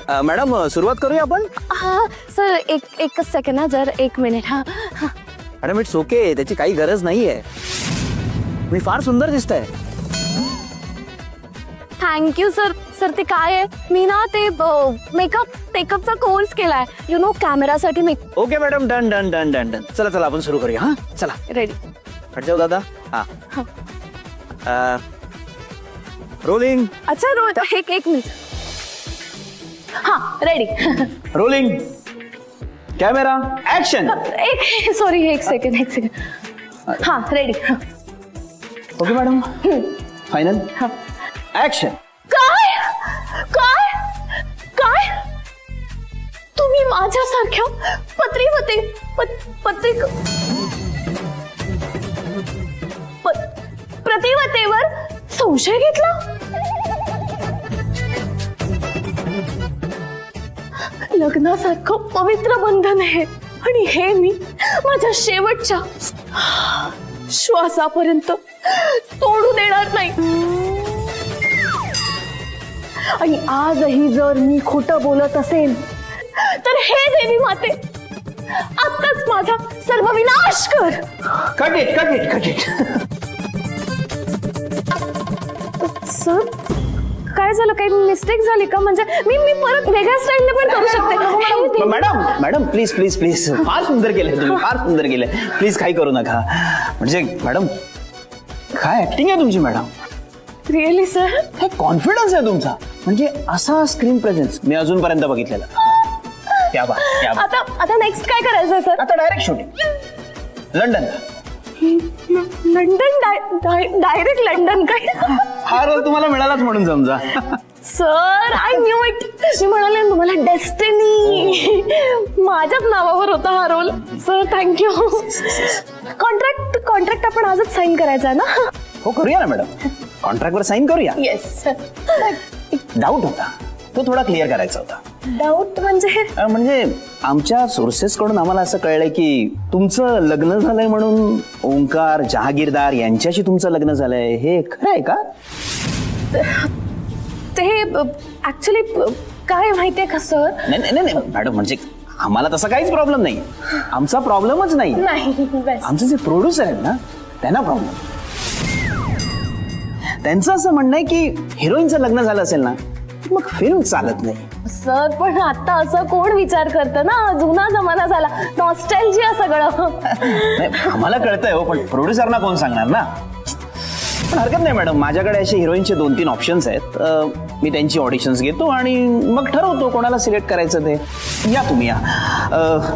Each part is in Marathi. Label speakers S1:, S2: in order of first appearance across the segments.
S1: मॅडम सुरुवात करूया आपण.
S2: हा सर एकच सेकंड ना, जर 1 मिनिट. हा
S1: मॅडम इट्स ओके, त्याची काही गरज नाहीये. मी फार सुंदर दिसताय.
S2: Thank you sir. सर ते काय आहे, मी ना ते मेकअपचा कोर्स केलाय, यु नो, कॅमेरासाठी.
S1: Okay madam, done done done done done. चला चला आपण सुरू करूया. हा चला
S2: रेडी.
S1: हट जाऊ दादा. हा रोलिंग.
S2: अच्छा एक मिनिट. हा ready.
S1: Rolling. Camera action.
S2: Sorry, एक सेकंड. हा ready.
S1: Okay madam, final. Action.
S2: काय काय काय तुम्ही माझ्यासारख्या प्रतिवतेवर संशय घेतला? लग्नासारखं पवित्र बंधन आहे आणि हे मी माझ्या शेवटच्या श्वासापर्यंत तोडू देणार नाही. आणि आजही जर मी खोटं बोलत असेल तर हे देवी माते, आत्ताच माझा सर्व विनाश कर.
S1: Cut it.
S2: सर काय झालं, काही मिस्टेक झाली का? म्हणजे मी परत वेगळ्या स्टाईलने पण करू शकते.
S1: मॅडम प्लीज फार सुंदर केलंय तुम्ही, फार सुंदर केलंय. प्लीज काही करू नका. म्हणजे मॅडम काय ऍक्टिंग आहे तुमची मॅडम.
S2: Really sir?
S1: काय कॉन्फिडन्स आहे तुमचा. म्हणजे असा स्क्रीन प्रेझेन्स मी अजूनपर्यंत बघितलेला. क्या बात.
S2: आता नेक्स्ट काय करायचं सर?
S1: आता direct shooting London.
S2: Direct London काय?
S1: हा रोल तुम्हाला मिळालाच म्हणून समजा.
S2: Sir I knew it. मी म्हणाले तुम्हाला, डेस्टिनी. माझ्याच नावावर होता हा रोल. Sir thank you. कॉन्ट्रॅक्ट आपण आजच साईन करायचा ना?
S1: हो करूया ना मॅडम, कॉन्ट्रॅक्टवर साईन करूया.
S2: येस.
S1: डाऊट होता, तो थोडा क्लिअर करायचा होता.
S2: डाऊट म्हणजे
S1: आमच्या सोर्सेस कडून आम्हाला असं कळलंय की तुमचं लग्न झालंय म्हणून ओंकार जहागीरदार यांच्याशी तुमचं लग्न झालंय. हे खरं आहे का?
S2: ते ऍक्च्युली काय माहितीये का सर?
S1: नाही मॅडम, म्हणजे आम्हाला तसा काहीच प्रॉब्लेम नाही. आमचा प्रॉब्लेमच नाही. आमचे जे प्रोड्युसर आहेत ना, त्यांना प्रॉब्लेम. त्यांचं असं म्हणणं आहे की हिरोईनचं लग्न झालं असेल ना, मग फिल्म चालत नाही.
S2: सर पण आता असं कोण विचार करतं ना, जुना जमाना झाला, नॉस्टॅल्जिया सगळं.
S1: आम्हाला कळतंय हो, पण प्रोड्युसरना कोण सांगणार ना. पण हरकत नाही मॅडम, माझ्याकडे असे हिरोईनचे 2-3 ऑप्शन्स आहेत. मी त्यांची ऑडिशन्स घेतो आणि मग ठरवतो कोणाला सिलेक्ट करायचं ते. या तुम्ही या.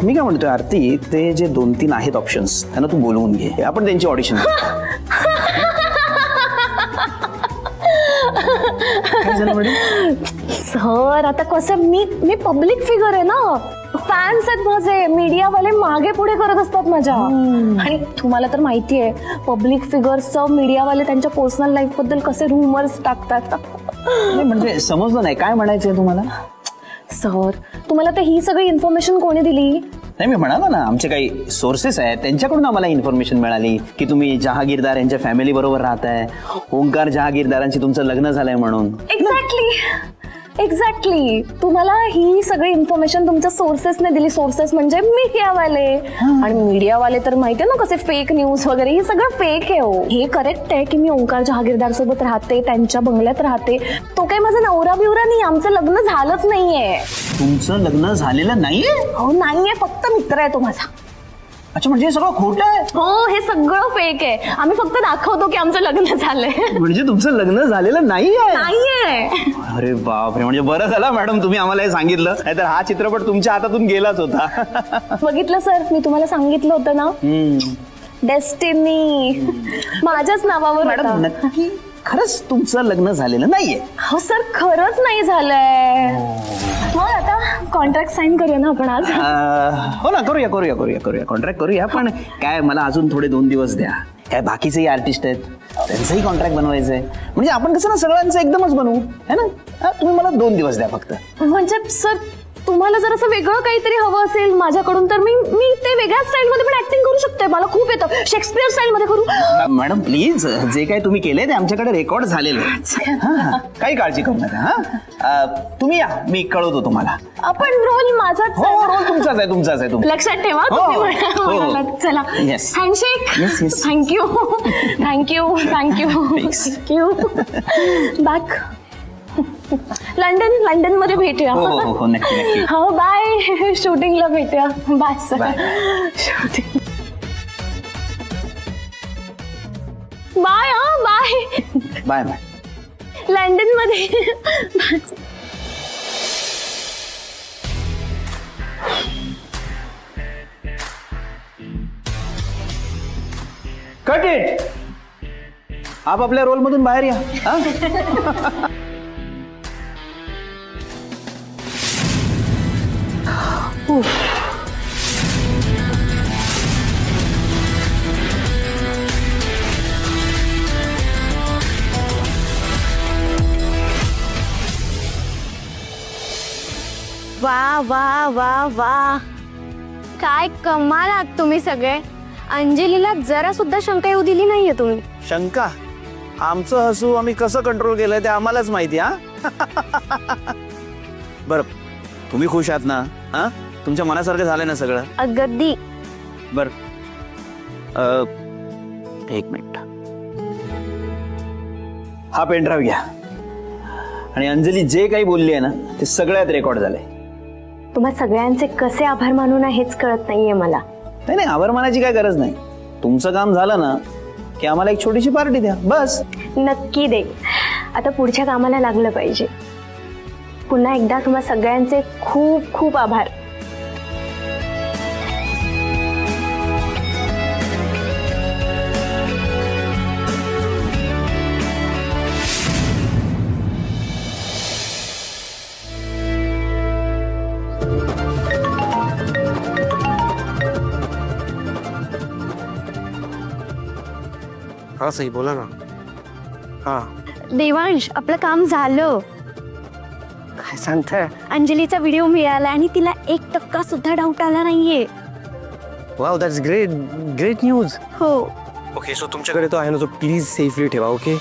S1: मी काय म्हणतोय आरती, ते जे 2-3 आहेत ऑप्शन्स त्यांना तू बोलवून घे, आपण त्यांची ऑडिशन घेऊ.
S2: सर आता कसं, मी पब्लिक फिगर आहे ना, फॅन्स आहेत माझे, मीडियावाले मागे पुढे करत असतात माझ्या. आणि तुम्हाला तर माहिती आहे, पब्लिक फिगर्सचं मीडियावाले त्यांच्या पर्सनल लाईफ बद्दल कसे रुमर्स टाकतात.
S1: म्हणजे समजलं नाही काय म्हणायचंय तुम्हाला.
S2: सर तुम्हाला तर ही सगळी इन्फॉर्मेशन कोणी दिली?
S1: नाही मी म्हणालो ना, आमचे काही सोर्सेस आहेत त्यांच्याकडून आम्हाला इन्फॉर्मेशन मिळाली की तुम्ही जहागीरदार यांच्या फॅमिली बरोबर राहताय, ओंकार जहागीरदारांची तुमचं लग्न झालंय म्हणून. एक्झॅक्टली. तुम्हाला ही सगळी इन्फॉर्मेशन तुमच्या सोर्सेसने दिली. सोर्सेस म्हणजे मीडियावाले. आणि मीडियावाले तर माहितीये ना कसे फेक न्यूज वगैरे, हे सगळं फेक आहे. हो, हे करेक्ट आहे की मी ओंकार जहागीरदार सोबत राहते, त्यांच्या बंगल्यात राहते. तो काही माझा नवरा बिवरा नाही, आमचं लग्न झालंच नाहीये. तुमचं लग्न झालेलं नाहीये?
S2: हो नाहीये, फक्त मित्र आहे तो माझा.
S1: अच्छा, म्हणजे हे सगळं खोटं आहे?
S2: हो, हे सगळं फेक आहे. आम्ही फक्त दाखवतो की आमचं लग्न झालंय.
S1: म्हणजे तुमचं लग्न झालेलं नाहीये?
S2: नाहीये.
S1: अरे बापरे, म्हणजे बरं झालं मॅडम तुम्ही आम्हाला हे सांगितलं, नाहीतर हा चित्रपट तुमच्या हातातून गेलाच होता.
S2: बघितलं सर, मी तुम्हाला सांगितलं होतं ना, डेस्टिनी माझ्याच नावावर होता.
S1: नक्की खरंच तुमचं लग्न झालेलं नाहीये?
S2: हो सर, खरंच नाही झालंय. मग आता कॉन्ट्रॅक्ट साईन करूया ना आपण आज?
S1: हो ना, करूया कॉन्ट्रॅक्ट करूया. पण काय, मला अजून थोडे 2 दिवस द्या. काय बाकीचेही आर्टिस्ट आहेत, त्यांचंही कॉन्ट्रॅक्ट बनवायचंय. म्हणजे आपण कसं ना सगळ्यांचं एकदमच बनवू है ना. तुम्ही मला 2 दिवस द्या फक्त.
S2: म्हणजे सर तुम्हाला जर असं वेगळं काहीतरी हवं असेल माझ्याकडून तर मी ते वेगळ्या स्टाईल मध्ये पण ऍक्टिंग करू शकते. मला खूप येतं. शेक्सपियर स्टाईल मध्ये करू.
S3: मॅडम प्लीज, जे काही तुम्ही केले ते आमच्याकडे रेकॉर्ड झालेले आहे. काही काळजी करू नका. तुम्ही या, मी कळवतो तुम्हाला.
S2: आपण रोल माझाच
S3: हो, रोल तुमचाच आहे, तुमचाच आहे. तुम्ही
S2: लक्षात ठेवा.
S3: हो,
S2: तुम्ही
S3: हो.
S2: म्हणालात. चला
S3: Yes.
S2: Handshake.
S3: Yes, yes.
S2: Thank you thank you thank you thank you. Back. London मध्ये भेटूया.
S3: हो, हो, हो, नक्की नक्की.
S2: हो बाय. शूटिंगला भेटूया. Bye sir.
S3: Bye.
S2: Shooting. Bye. Bye.
S3: Bye bye.
S2: London मध्ये.
S3: Cut it. आप आपल्या रोल मधून बाहेर या. हा?
S4: वा वा वा वा, काय कमाल आहात तुम्ही सगळे. अंजलीला जरा सुद्धा शंका येऊ दिली नाहीये तुम्ही.
S5: शंका? आमचं हसू आम्ही कसं कंट्रोल केलंय ते आम्हालाच माहिती. हा बर, तुम्ही खुश आहात ना? हा, तुमच्या मनासारखं झालंय ना सगळं?
S4: अगदी.
S5: बर, एक मिनिट.
S3: हा पेनड्राईव्ह घ्या आणि अंजली जे काही बोलली आहे ना ते सगळ्यात रेकॉर्ड झालंय.
S2: तुम्हा सगळ्यांचे कसे आभार मानू ना हेच कळत नाहीये मला.
S3: नाही नाही, आभार मानायची काय गरज नाही. तुमचं काम झालं ना की आम्हाला एक छोटीशी पार्टी द्या, बस.
S2: नक्की दे. आता पुढच्या कामाला लागलं पाहिजे. पुन्हा एकदा तुम्हा सगळ्यांचे खूप खूप आभार.
S5: हा सही बोला ना. हा,
S4: देवांश, आपलं काम झालं.
S5: काय सांगताय?
S4: अंजलीचा व्हिडिओ मिळाला आणि तिला 1% सुद्धा डाऊट आला नाहीये.
S5: Wow, that's great. Great news.
S4: हो.
S5: ओके, सो तुमच्याकडे तो आहे ना, तो प्लीज सेफली ठेवा. ओके.